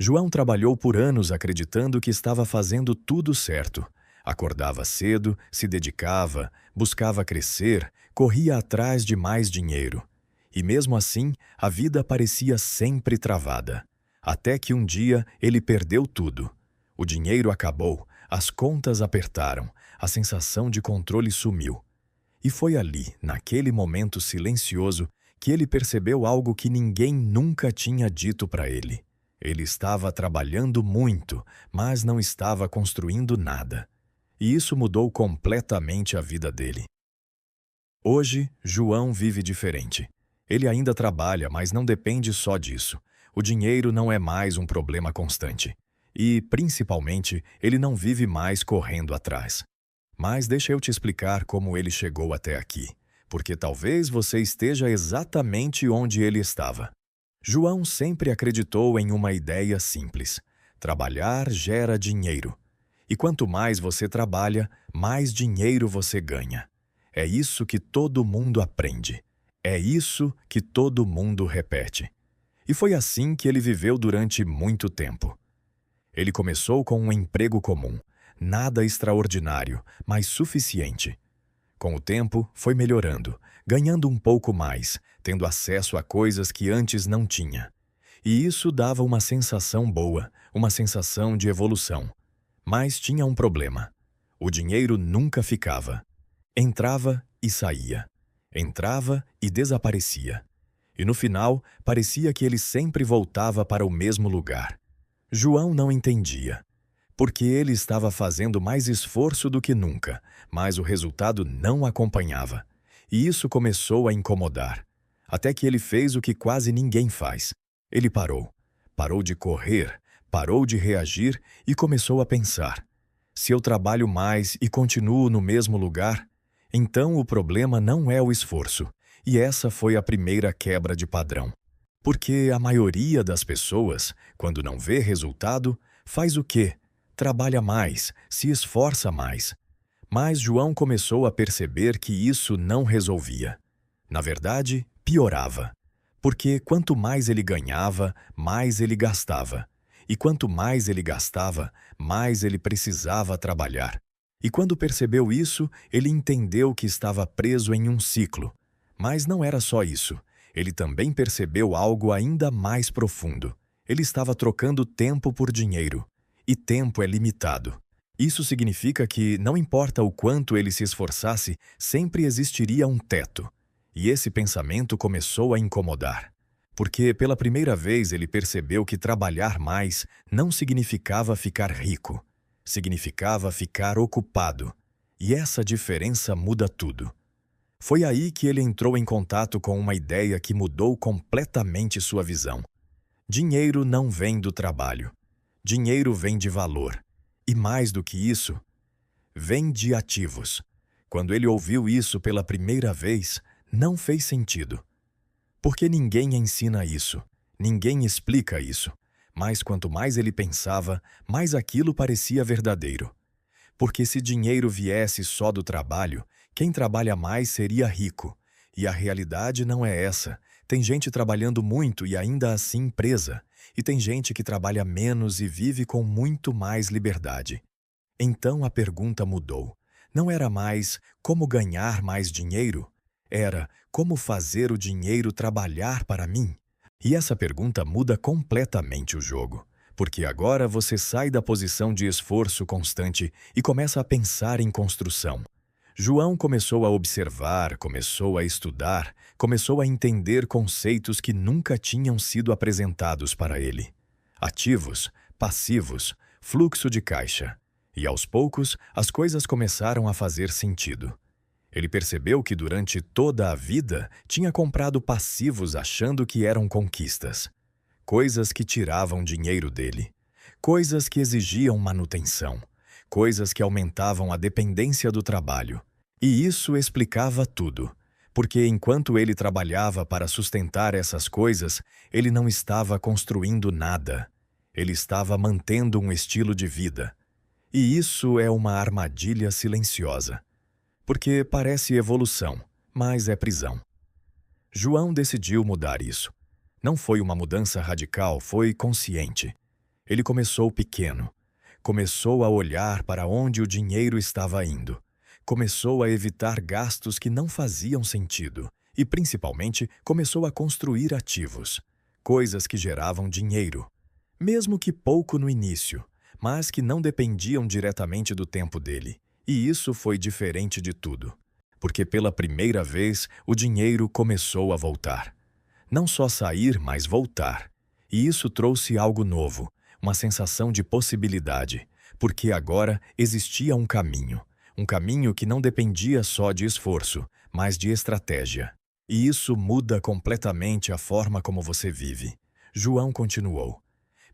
João trabalhou por anos acreditando que estava fazendo tudo certo. Acordava cedo, se dedicava, buscava crescer, corria atrás de mais dinheiro. E mesmo assim, a vida parecia sempre travada. Até que um dia ele perdeu tudo. O dinheiro acabou, as contas apertaram, a sensação de controle sumiu. E foi ali, naquele momento silencioso, que ele percebeu algo que ninguém nunca tinha dito para ele. Ele estava trabalhando muito, mas não estava construindo nada. E isso mudou completamente a vida dele. Hoje, João vive diferente. Ele ainda trabalha, mas não depende só disso. O dinheiro não é mais um problema constante. E, principalmente, ele não vive mais correndo atrás. Mas deixa eu te explicar como ele chegou até aqui, porque talvez você esteja exatamente onde ele estava. João sempre acreditou em uma ideia simples: trabalhar gera dinheiro. E quanto mais você trabalha, mais dinheiro você ganha. É isso que todo mundo aprende. É isso que todo mundo repete. E foi assim que ele viveu durante muito tempo. Ele começou com um emprego comum, nada extraordinário, mas suficiente. Com o tempo, foi melhorando, ganhando um pouco mais, tendo acesso a coisas que antes não tinha. E isso dava uma sensação boa, uma sensação de evolução. Mas tinha um problema. O dinheiro nunca ficava. Entrava e saía. Entrava e desaparecia. E no final, parecia que ele sempre voltava para o mesmo lugar. João não entendia, porque ele estava fazendo mais esforço do que nunca, mas o resultado não acompanhava. E isso começou a incomodar. Até que ele fez o que quase ninguém faz. Ele parou. Parou de correr, parou de reagir e começou a pensar: se eu trabalho mais e continuo no mesmo lugar, então o problema não é o esforço. E essa foi a primeira quebra de padrão. Porque a maioria das pessoas, quando não vê resultado, faz o quê? Trabalha mais, se esforça mais. Mas João começou a perceber que isso não resolvia. Na verdade, piorava. Porque quanto mais ele ganhava, mais ele gastava. E quanto mais ele gastava, mais ele precisava trabalhar. E quando percebeu isso, ele entendeu que estava preso em um ciclo. Mas não era só isso. Ele também percebeu algo ainda mais profundo. Ele estava trocando tempo por dinheiro. E tempo é limitado. Isso significa que, não importa o quanto ele se esforçasse, sempre existiria um teto. E esse pensamento começou a incomodar. Porque, pela primeira vez, ele percebeu que trabalhar mais não significava ficar rico. Significava ficar ocupado. E essa diferença muda tudo. Foi aí que ele entrou em contato com uma ideia que mudou completamente sua visão. Dinheiro não vem do trabalho. Dinheiro vem de valor. E mais do que isso, vem de ativos. Quando ele ouviu isso pela primeira vez, não fez sentido. Porque ninguém ensina isso, ninguém explica isso. Mas quanto mais ele pensava, mais aquilo parecia verdadeiro. Porque se dinheiro viesse só do trabalho, quem trabalha mais seria rico. E a realidade não é essa. Tem gente trabalhando muito e ainda assim presa. E tem gente que trabalha menos e vive com muito mais liberdade. Então a pergunta mudou. Não era mais como ganhar mais dinheiro. Era como fazer o dinheiro trabalhar para mim. E essa pergunta muda completamente o jogo. Porque agora você sai da posição de esforço constante e começa a pensar em construção. João começou a observar, começou a estudar, começou a entender conceitos que nunca tinham sido apresentados para ele. Ativos, passivos, fluxo de caixa. E aos poucos, as coisas começaram a fazer sentido. Ele percebeu que durante toda a vida tinha comprado passivos achando que eram conquistas. Coisas que tiravam dinheiro dele. Coisas que exigiam manutenção. Coisas que aumentavam a dependência do trabalho. E isso explicava tudo, porque enquanto ele trabalhava para sustentar essas coisas, ele não estava construindo nada. Ele estava mantendo um estilo de vida. E isso é uma armadilha silenciosa, porque parece evolução, mas é prisão. João decidiu mudar isso. Não foi uma mudança radical, foi consciente. Ele começou pequeno. Começou a olhar para onde o dinheiro estava indo. Começou a evitar gastos que não faziam sentido. E, principalmente, começou a construir ativos. Coisas que geravam dinheiro. Mesmo que pouco no início, mas que não dependiam diretamente do tempo dele. E isso foi diferente de tudo. Porque pela primeira vez, o dinheiro começou a voltar. Não só sair, mas voltar. E isso trouxe algo novo, uma sensação de possibilidade, porque agora existia um caminho que não dependia só de esforço, mas de estratégia. E isso muda completamente a forma como você vive. João continuou,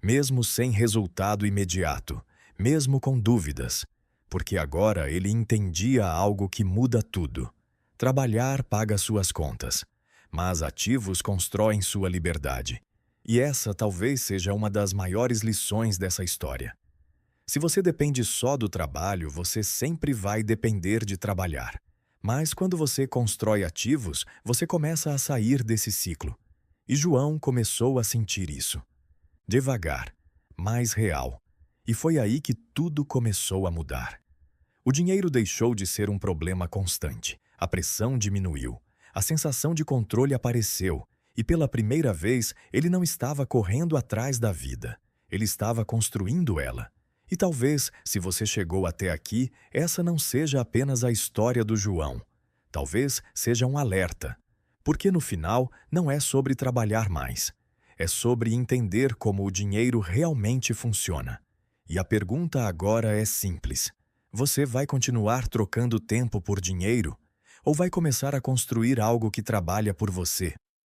mesmo sem resultado imediato, mesmo com dúvidas, porque agora ele entendia algo que muda tudo. Trabalhar paga suas contas, mas ativos constroem sua liberdade. E essa talvez seja uma das maiores lições dessa história. Se você depende só do trabalho, você sempre vai depender de trabalhar. Mas quando você constrói ativos, você começa a sair desse ciclo. E João começou a sentir isso. Devagar, mais real. E foi aí que tudo começou a mudar. O dinheiro deixou de ser um problema constante. A pressão diminuiu. A sensação de controle apareceu. E pela primeira vez, ele não estava correndo atrás da vida. Ele estava construindo ela. E talvez, se você chegou até aqui, essa não seja apenas a história do João. Talvez seja um alerta. Porque no final, não é sobre trabalhar mais. É sobre entender como o dinheiro realmente funciona. E a pergunta agora é simples. Você vai continuar trocando tempo por dinheiro? Ou vai começar a construir algo que trabalha por você?